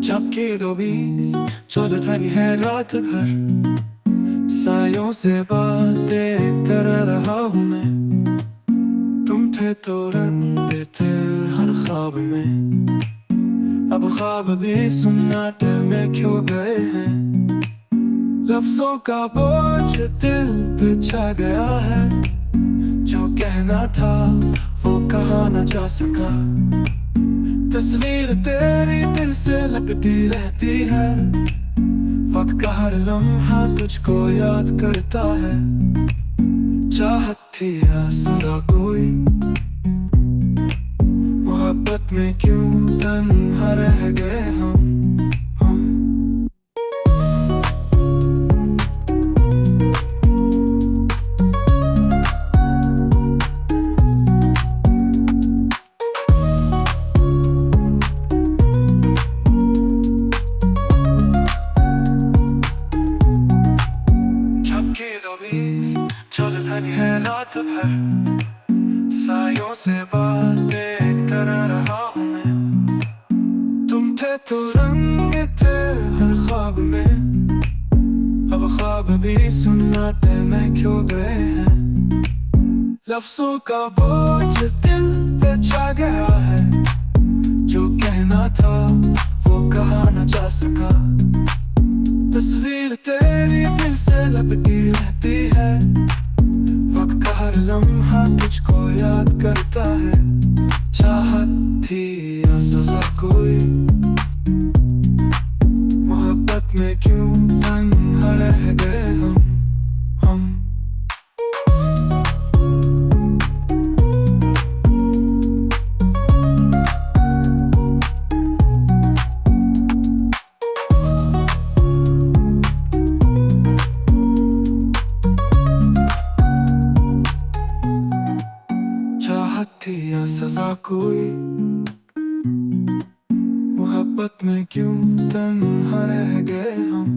झपके दो बीस चौदह थनी है रात भर, सायों से बातें कर रहा हूँ मैं। तुम थे तो रंग थे हर ख्वाब में, अब ख्वाब भी सुन्नाटे में क्यों गए हैं। लफ्जों का बोझ दिल पे छा गया है, जो कहना था वो कहा न जा सका। तस्वीर तेरी दिल से लपटी रहती है, वक्त का हर लम्हा तुझको याद करता है। चाहत थी या सजा कोई, मोहब्बत में क्यों तन्हा रह गए हम। चल थनी है रात भर, सायों से बातें कर रहा हूँ मैं। तुम थे तो रंग थे हर ख्वाब में, अब ख्वाब भी सुन्नाटे में क्यों गए हैं। लफ्जों का बोझ दिल पे छा गया है, जो कहना था वो कहा न जा सका। तस्वीर तेरी दिल से लपटी रहती है, वक्त का हर लम्हा तुझको याद करता है। चाहत थी या सजा कोई, मोहब्बत में क्यों तन्हा रह गए हम। चाहत थी या सजा कोई, मोहब्बत में क्यों तन्हा रह गए हम।